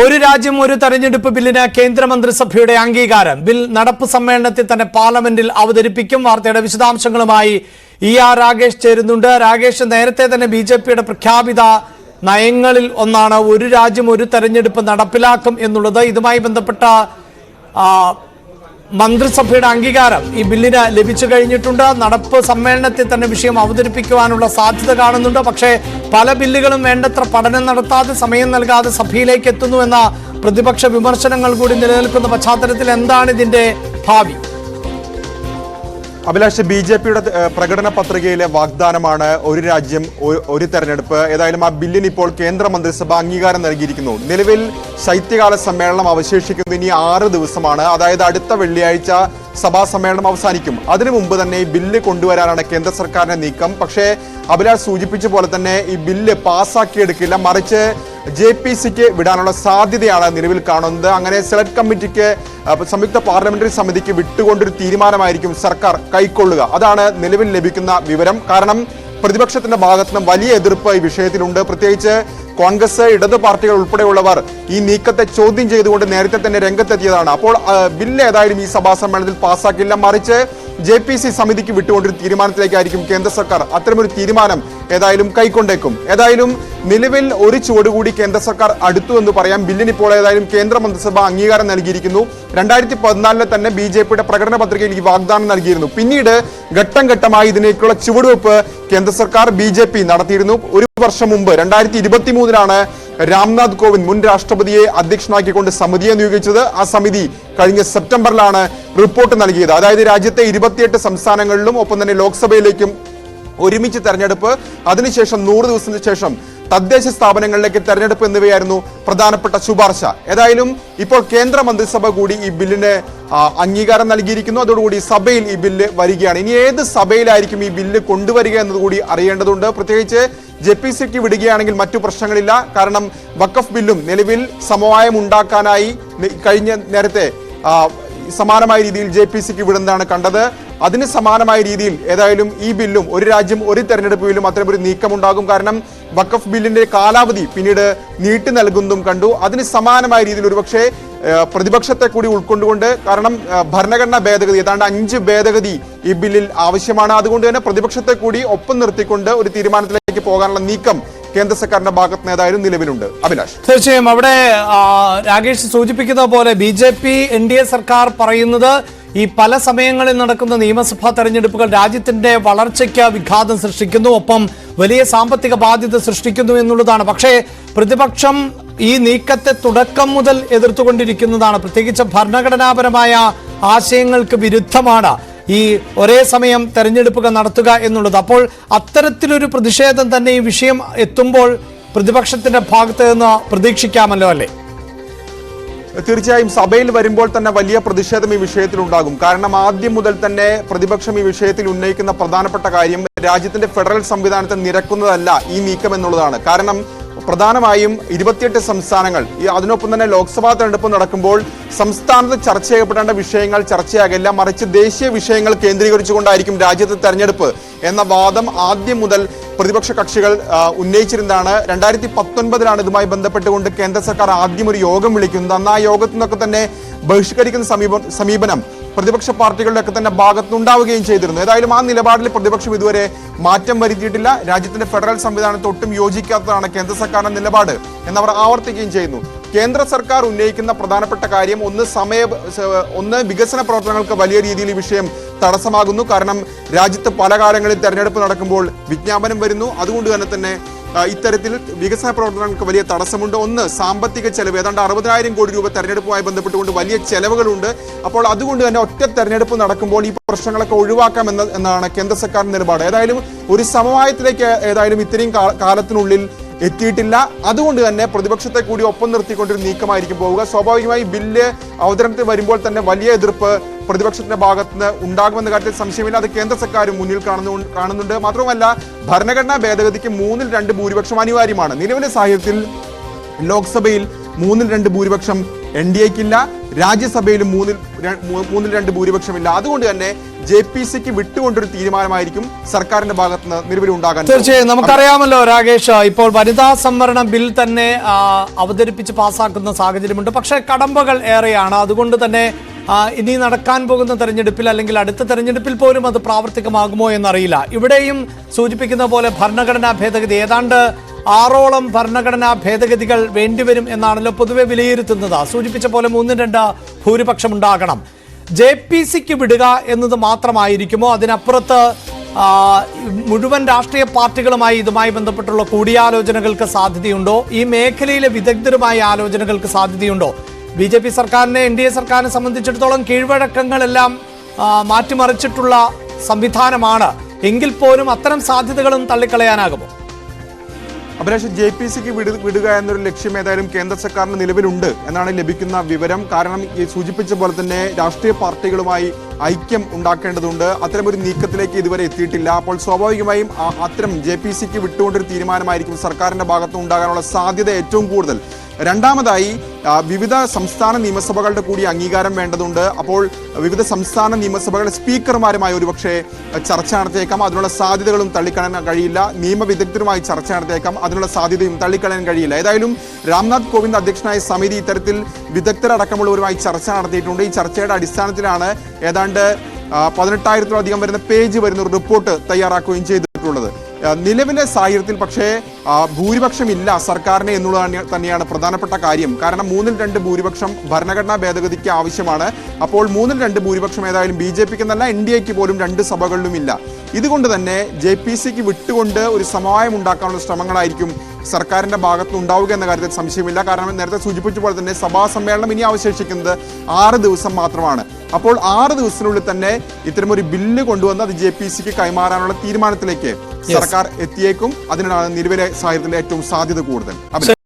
ഒരു രാജ്യം ഒരു തെരഞ്ഞെടുപ്പ് ബില്ലിന് കേന്ദ്രമന്ത്രിസഭയുടെ അംഗീകാരം. ബിൽ നടപ്പ് സമ്മേളനത്തിൽ തന്നെ പാർലമെന്റിൽ അവതരിപ്പിക്കും. വാർത്തയുടെ വിശദാംശങ്ങളുമായി രാകേഷ് ചേരുന്നുണ്ട്. രാകേഷ്, നേരത്തെ തന്നെ ബിജെപിയുടെ പ്രഖ്യാപിത നയങ്ങളിൽ ഒന്നാണ് ഒരു രാജ്യം ഒരു തെരഞ്ഞെടുപ്പ് നടപ്പിലാക്കും എന്നുള്ളത്. ഇതുമായി ബന്ധപ്പെട്ട മന്ത്രിസഭയുടെ അംഗീകാരം ഈ ബില്ലിന് ലഭിച്ചു കഴിഞ്ഞിട്ടുണ്ട്. നടപ്പ് സമ്മേളനത്തിൽ തന്നെ വിഷയം അവതരിപ്പിക്കുവാനുള്ള സാധ്യത കാണുന്നുണ്ട്. പക്ഷേ പല ബില്ലുകളും വേണ്ടത്ര പഠനം നടത്താതെ സമയം നൽകാതെ സഭയിലേക്ക് എത്തുന്നു എന്ന പ്രതിപക്ഷ വിമർശനങ്ങൾ കൂടി നിലനിൽക്കുന്ന പശ്ചാത്തലത്തിൽ എന്താണ് ഇതിന്റെ ഭാവി? അഭിലാഷ്, ബി.ജെ.പിയുടെ പ്രകടന പത്രികയിലെ വാഗ്ദാനമാണ് ഒരു രാജ്യം ഒരു തെരഞ്ഞെടുപ്പ്. ഏതായാലും ആ ബില്ലിന് ഇപ്പോൾ കേന്ദ്ര മന്ത്രിസഭ അംഗീകാരം നൽകിയിരിക്കുന്നു. നിലവിൽ ശൈത്യകാല സമ്മേളനം അവശേഷിക്കുന്നത് ഇനി 6 ദിവസമാണ്. അതായത് അടുത്ത വെള്ളിയാഴ്ച സഭാ സമ്മേളനം അവസാനിക്കും. അതിനു മുമ്പ് തന്നെ ഈ ബില്ല് കൊണ്ടുവരാനാണ് കേന്ദ്ര സർക്കാരിന്റെ നീക്കം. പക്ഷേ അഭിലാഷ് സൂചിപ്പിച്ച പോലെ തന്നെ ഈ ബില്ല് പാസ്സാക്കിയെടുക്കില്ല, മറിച്ച് JPCക്ക് വിടാനുള്ള സാധ്യതയാണ് നിലവിൽ കാണുന്നത്. അങ്ങനെ സെലക്ട് കമ്മിറ്റിക്ക്, സംയുക്ത പാർലമെന്ററി സമിതിക്ക് വിട്ടുകൊണ്ടൊരു തീരുമാനമായിരിക്കും സർക്കാർ കൈക്കൊള്ളുക. അതാണ് നിലവിൽ ലഭിക്കുന്ന വിവരം. കാരണം പ്രതിപക്ഷത്തിന്റെ ഭാഗത്തുനിന്ന് വലിയ എതിർപ്പ് ഈ വിഷയത്തിലുണ്ട്. പ്രത്യേകിച്ച് കോൺഗ്രസ്, ഇടതു പാർട്ടികൾ ഉൾപ്പെടെയുള്ളവർ ഈ നീക്കത്തെ ചോദ്യം ചെയ്തുകൊണ്ട് നേരത്തെ തന്നെ രംഗത്തെത്തിയതാണ്. അപ്പോൾ ബില്ല് ഏതായാലും ഈ സഭാ സമ്മേളനത്തിൽ പാസ്സാക്കില്ല, മറിച്ച് JPC സമിതിക്ക് വിട്ടുകൊണ്ടൊരു തീരുമാനത്തിലേക്കായിരിക്കും കേന്ദ്ര സർക്കാർ. അത്തരമൊരു തീരുമാനം ഏതായാലും കൈക്കൊണ്ടേക്കും. ഏതായാലും നിലവിൽ ഒരു ചുവടുകൂടി കേന്ദ്ര സർക്കാർ അടുത്തു എന്ന് പറയാം. ബില്ലിന് ഇപ്പോൾ ഏതായാലും കേന്ദ്ര മന്ത്രിസഭ അംഗീകാരം നൽകിയിരിക്കുന്നു. 2014 തന്നെ BJPയുടെ പ്രകടന പത്രികയിൽ ഈ വാഗ്ദാനം നൽകിയിരുന്നു. പിന്നീട് ഘട്ടം ഘട്ടമായി ഇതിനേക്കുള്ള ചുവടുവെപ്പ് കേന്ദ്ര സർക്കാർ BJP നടത്തിയിരുന്നു. ഒരു വർഷം മുമ്പ് 2023 രാംനാഥ് കോവിന്ദ് മുൻ രാഷ്ട്രപതിയെ അധ്യക്ഷനാക്കിക്കൊണ്ട് സമിതിയെ നിയോഗിച്ചത്. ആ സമിതി കഴിഞ്ഞ സെപ്റ്റംബറിലാണ് റിപ്പോർട്ട് നൽകിയത്. അതായത് രാജ്യത്തെ 28 സംസ്ഥാനങ്ങളിലും ഒപ്പം തന്നെ ലോക്സഭയിലേക്കും ഒരുമിച്ച് തെരഞ്ഞെടുപ്പ്, അതിനുശേഷം 100 ദിവസത്തിന് ശേഷം തദ്ദേശ സ്ഥാപനങ്ങളിലേക്ക് തെരഞ്ഞെടുപ്പ് എന്നിവയായിരുന്നു പ്രധാനപ്പെട്ട ശുപാർശ. ഏതായാലും ഇപ്പോൾ കേന്ദ്ര മന്ത്രിസഭ കൂടി ഈ ബില്ലിന് അംഗീകാരം നൽകിയിരിക്കുന്നു. അതോടുകൂടി സഭയിൽ ഈ ബില്ല് വരികയാണ്. ഇനി ഏത് സഭയിലായിരിക്കും ഈ ബില്ല് കൊണ്ടുവരിക എന്നതുകൂടി അറിയേണ്ടതുണ്ട്. പ്രത്യേകിച്ച് JPCക്ക് വിടുകയാണെങ്കിൽ മറ്റു പ്രശ്നങ്ങളില്ല. കാരണം വഖഫ് ബില്ലും നിലവിൽ സമവായം ഉണ്ടാക്കാനായി കഴിഞ്ഞ നേരത്തെ സമാനമായ രീതിയിൽ JPCക്ക് വിടുന്നതാണ് കണ്ടത്. അതിന് സമാനമായ രീതിയിൽ ഏതായാലും ഈ ബില്ലും ഒരു രാജ്യം ഒരു തെരഞ്ഞെടുപ്പ് ബില്ലും അത്തരമൊരു നീക്കമുണ്ടാകും. കാരണം വഖഫ് ബില്ലിന്റെ കാലാവധി പിന്നീട് നീട്ടി നൽകുന്നതും കണ്ടു. അതിന് സമാനമായ രീതിയിൽ ഒരുപക്ഷെ പ്രതിപക്ഷത്തെ കൂടി ഉൾക്കൊണ്ടുകൊണ്ട്, കാരണം ഭരണഘടനാ ഭേദഗതി ഏതാണ്ട് 5 ഭേദഗതി ഈ ബില്ലിൽ ആവശ്യമാണ്. അതുകൊണ്ട് തന്നെ പ്രതിപക്ഷത്തെ കൂടി ഒപ്പം നിർത്തിക്കൊണ്ട് ഒരു തീരുമാനത്തിലേക്ക് പോകാനുള്ള നീക്കം കേന്ദ്ര സർക്കാരിന്റെ ഭാഗത്ത് നിന്ന് ഏതായാലും നിലവിലുണ്ട്. അഭിലാഷ്, തീർച്ചയായും അവിടെ രാകേഷ് സൂചിപ്പിക്കുന്ന പോലെ BJP NDA സർക്കാർ പറയുന്നത് ഈ പല സമയങ്ങളിൽ നടക്കുന്ന നിയമസഭാ തെരഞ്ഞെടുപ്പുകൾ രാജ്യത്തിന്റെ വളർച്ചയ്ക്ക് വിഘാതം സൃഷ്ടിക്കുന്നു, ഒപ്പം വലിയ സാമ്പത്തിക ബാധ്യത സൃഷ്ടിക്കുന്നു എന്നുള്ളതാണ്. പക്ഷേ പ്രതിപക്ഷം ഈ നീക്കത്തെ തുടക്കം മുതൽ എതിർത്തുകൊണ്ടിരിക്കുന്നതാണ്. പ്രത്യേകിച്ച് ഭരണഘടനാപരമായ ആശയങ്ങൾക്ക് വിരുദ്ധമാണ് ഈ ഒരേ സമയം തെരഞ്ഞെടുപ്പുകൾ നടത്തുക എന്നുള്ളത്. അപ്പോൾ അത്തരത്തിലൊരു പ്രതിഷേധം തന്നെ ഈ വിഷയം എത്തുമ്പോൾ പ്രതിപക്ഷത്തിന്റെ ഭാഗത്ത് നിന്ന് പ്രതീക്ഷിക്കാമല്ലോ, അല്ലേ? തീർച്ചയായും സഭയിൽ വരുമ്പോൾ തന്നെ വലിയ പ്രതിഷേധം ഈ വിഷയത്തിൽ ഉണ്ടാകും. കാരണം ആദ്യം മുതൽ തന്നെ പ്രതിപക്ഷം ഈ വിഷയത്തിൽ ഉന്നയിക്കുന്ന പ്രധാനപ്പെട്ട കാര്യം രാജ്യത്തിന്റെ ഫെഡറൽ സംവിധാനത്തെ നിരക്കുന്നതല്ല ഈ നീക്കം എന്നുള്ളതാണ്. കാരണം പ്രധാനമായും 28 സംസ്ഥാനങ്ങൾ, അതിനൊപ്പം തന്നെ ലോക്സഭാ തെരഞ്ഞെടുപ്പ് നടക്കുമ്പോൾ സംസ്ഥാനത്ത് ചർച്ച ചെയ്യപ്പെടേണ്ട വിഷയങ്ങൾ ചർച്ചയാകില്ല, മറിച്ച് ദേശീയ വിഷയങ്ങൾ കേന്ദ്രീകരിച്ചുകൊണ്ടായിരിക്കും രാജ്യത്തെ തെരഞ്ഞെടുപ്പ് എന്ന വാദം ആദ്യം മുതൽ പ്രതിപക്ഷ കക്ഷികൾ ഉന്നയിച്ചിരുന്നതാണ്. 2019 ഇതുമായി ബന്ധപ്പെട്ടുകൊണ്ട് കേന്ദ്ര സർക്കാർ ആദ്യം ഒരു യോഗം വിളിക്കുന്നത്. അന്ന് ആ യോഗത്തിൽ നിന്നൊക്കെ തന്നെ ബഹിഷ്കരിക്കുന്ന സമീപനം പ്രതിപക്ഷ പാർട്ടികളുടെയൊക്കെ തന്നെ ഭാഗത്തുനിന്നുണ്ടാവുകയും ചെയ്തിരുന്നു. ഏതായാലും ആ നിലപാടിൽ പ്രതിപക്ഷം ഇതുവരെ മാറ്റം വരുത്തിയിട്ടില്ല. രാജ്യത്തിന്റെ ഫെഡറൽ സംവിധാനത്തെ ഒട്ടും യോജിക്കാത്തതാണ് കേന്ദ്ര സർക്കാരിന്റെ നിലപാട് എന്നവർ ആവർത്തിക്കുകയും ചെയ്യുന്നു. കേന്ദ്ര സർക്കാർ ഉന്നയിക്കുന്ന പ്രധാനപ്പെട്ട കാര്യം ഒന്ന് വികസന പ്രവർത്തനങ്ങൾക്ക് വലിയ രീതിയിൽ ഈ വിഷയം തടസ്സമാകുന്നു. കാരണം രാജ്യത്ത് പല കാലങ്ങളിൽ തെരഞ്ഞെടുപ്പ് നടക്കുമ്പോൾ വിജ്ഞാപനം വരുന്നു. അതുകൊണ്ട് തന്നെ ഇത്തരത്തിൽ വികസന പ്രവർത്തനങ്ങൾക്ക് വലിയ തടസ്സമുണ്ട്. ഒന്ന്, സാമ്പത്തിക ചെലവ്, ഏതാണ്ട് 60,000 കോടി രൂപ തെരഞ്ഞെടുപ്പുമായി ബന്ധപ്പെട്ടുകൊണ്ട് വലിയ ചെലവുകളുണ്ട്. അപ്പോൾ അതുകൊണ്ട് തന്നെ ഒറ്റ തെരഞ്ഞെടുപ്പ് നടക്കുമ്പോൾ ഈ പ്രശ്നങ്ങളൊക്കെ ഒഴിവാക്കാം എന്നാണ് കേന്ദ്ര സർക്കാരിന്റെ നിലപാട്. ഏതായാലും ഒരു സമവായത്തിലേക്ക് ഏതായാലും ഇത്രയും കാലത്തിനുള്ളിൽ എത്തിയിട്ടില്ല. അതുകൊണ്ട് തന്നെ പ്രതിപക്ഷത്തെ കൂടി ഒപ്പം നിർത്തിക്കൊണ്ടൊരു നീക്കമായിരിക്കും പോവുക. സ്വാഭാവികമായി ബില്ല് അവതരണത്തിൽ വരുമ്പോൾ തന്നെ വലിയ എതിർപ്പ് പ്രതിപക്ഷത്തിന്റെ ഭാഗത്ത് നിന്ന് ഉണ്ടാകുമെന്ന കാര്യത്തിൽ സംശയമില്ല. അത് കേന്ദ്ര സർക്കാരും മുന്നിൽ കാണുന്നുണ്ട്. മാത്രവുമല്ല, ഭരണഘടനാ ഭേദഗതിക്ക് 3-2 ഭൂരിപക്ഷം അനിവാര്യമാണ്. നിലവിലെ സാഹചര്യത്തിൽ ലോക്സഭയിൽ 2/3 ഭൂരിപക്ഷം NDAക്കില്ല, രാജ്യസഭയിലും 2/3 ഭൂരിപക്ഷമില്ല. അതുകൊണ്ട് തന്നെ JPCക്ക് വിട്ടുകൊണ്ടൊരു തീരുമാനമായിരിക്കും സർക്കാരിന്റെ ഭാഗത്ത് നിന്ന് നിലവിലുണ്ടാകാൻ. തീർച്ചയായും നമുക്കറിയാമല്ലോ രാകേഷ്, ഇപ്പോൾ വനിതാ സംവരണ ബിൽ തന്നെ അവതരിപ്പിച്ച് പാസ്സാക്കുന്ന സാഹചര്യമുണ്ട്. പക്ഷേ കടമ്പകൾ ഏറെയാണ്. അതുകൊണ്ട് തന്നെ ഇനി നടക്കാൻ പോകുന്ന തെരഞ്ഞെടുപ്പിൽ അല്ലെങ്കിൽ അടുത്ത തെരഞ്ഞെടുപ്പിൽ പോലും അത് പ്രാവർത്തികമാകുമോ എന്നറിയില്ല. ഇവിടെയും സൂചിപ്പിക്കുന്ന പോലെ ഭരണഘടനാ ഭേദഗതി ഏതാണ്ട് 6ഓളം ഭരണഘടനാ ഭേദഗതികൾ വേണ്ടിവരും എന്നാണല്ലോ പൊതുവെ വിലയിരുത്തുന്നത്. സൂചിപ്പിച്ച പോലെ 3/2 ഭൂരിപക്ഷം ഉണ്ടാകണം. JPCക്ക് വിടുക എന്നത് മാത്രമായിരിക്കുമോ? അതിനപ്പുറത്ത് മുഴുവൻ രാഷ്ട്രീയ പാർട്ടികളുമായി ഇതുമായി ബന്ധപ്പെട്ടുള്ള കൂടിയാലോചനകൾക്ക് സാധ്യതയുണ്ടോ? ഈ മേഖലയിലെ വിദഗ്ധരുമായി ആലോചനകൾക്ക് സാധ്യതയുണ്ടോ? BJP സർക്കാരിനെ NDA സർക്കാരിനെ സംബന്ധിച്ചിടത്തോളം കീഴ്വഴക്കങ്ങളെല്ലാം മാറ്റിമറിച്ചിട്ടുള്ള സംവിധാനമാണ്. എങ്കിൽ പോലും അത്തരം സാധ്യതകളും തള്ളിക്കളയാനാകുമോ? അഭിലാഷ്, JPCക്ക് വിടുക എന്നൊരു ലക്ഷ്യം ഏതായാലും കേന്ദ്ര സർക്കാരിന് നിലവിലുണ്ട് എന്നാണ് ലഭിക്കുന്ന വിവരം. കാരണം ഈ സൂചിപ്പിച്ച പോലെ തന്നെ രാഷ്ട്രീയ പാർട്ടികളുമായി ഐക്യം ഉണ്ടാക്കേണ്ടതുണ്ട്. അത്തരമൊരു നീക്കത്തിലേക്ക് ഇതുവരെ എത്തിയിട്ടില്ല. അപ്പോൾ സ്വാഭാവികമായും അത്തരം JPCക്ക് വിട്ടുകൊണ്ടൊരു തീരുമാനമായിരിക്കും സർക്കാരിന്റെ ഭാഗത്ത് ഉണ്ടാകാനുള്ള സാധ്യത ഏറ്റവും കൂടുതൽ. രണ്ടാമതായി വിവിധ സംസ്ഥാന നിയമസഭകളുടെ കൂടി അംഗീകാരം വേണ്ടതുണ്ട്. അപ്പോൾ വിവിധ സംസ്ഥാന നിയമസഭകളുടെ സ്പീക്കർമാരുമായി ഒരുപക്ഷെ ചർച്ച നടത്തിയേക്കാം. അതിനുള്ള സാധ്യതകളും തള്ളിക്കളയാൻ കഴിയില്ല. നിയമവിദഗ്ധരുമായി ചർച്ച നടത്തിയേക്കാം. അതിനുള്ള സാധ്യതയും തള്ളിക്കളയാൻ കഴിയില്ല. ഏതായാലും രാംനാഥ് കോവിന്ദ് അധ്യക്ഷനായ സമിതി ഇത്തരത്തിൽ വിദഗ്ധരടക്കമുള്ളവരുമായി ചർച്ച നടത്തിയിട്ടുണ്ട്. ഈ ചർച്ചയുടെ അടിസ്ഥാനത്തിലാണ് ഏതാണ്ട് 18,000-ലധികം വരുന്ന പേജ് വരുന്ന ഒരു റിപ്പോർട്ട് തയ്യാറാക്കുകയും ചെയ്തിട്ടുള്ളത്. നിലവിലെ സാഹചര്യത്തിൽ പക്ഷേ ഭൂരിപക്ഷമില്ല സർക്കാരിന് എന്നുള്ളത് തന്നെയാണ് പ്രധാനപ്പെട്ട കാര്യം. കാരണം 3/2 ഭൂരിപക്ഷം ഭരണഘടനാ ഭേദഗതിക്ക് ആവശ്യമാണ്. അപ്പോൾ 3/2 ഭൂരിപക്ഷം ഏതായാലും BJPക്ക് എന്നല്ല NDAക്ക് പോലും 2 സഭകളിലും ഇല്ല. ഇതുകൊണ്ട് തന്നെ JPCക്ക് വിട്ടുകൊണ്ട് ഒരു സമവായം ഉണ്ടാക്കാനുള്ള ശ്രമങ്ങളായിരിക്കും സർക്കാരിന്റെ ഭാഗത്ത് ഉണ്ടാവുക എന്ന കാര്യത്തിൽ സംശയമില്ല. കാരണം നേരത്തെ സൂചിപ്പിച്ച പോലെ തന്നെ സഭാ സമ്മേളനം ഇനി അവശേഷിക്കുന്നത് 6 ദിവസം മാത്രമാണ്. അപ്പോൾ 6 ദിവസത്തിനുള്ളിൽ തന്നെ ഇത്തരമൊരു ബില്ല് കൊണ്ടുവന്ന് അത് JPCക്ക് കൈമാറാനുള്ള തീരുമാനത്തിലേക്ക് സർക്കാർ എത്തിയേക്കും. അതിനാണ് നിലവിലെ സാഹചര്യത്തിൽ ഏറ്റവും സാധ്യത കൂടുതൽ.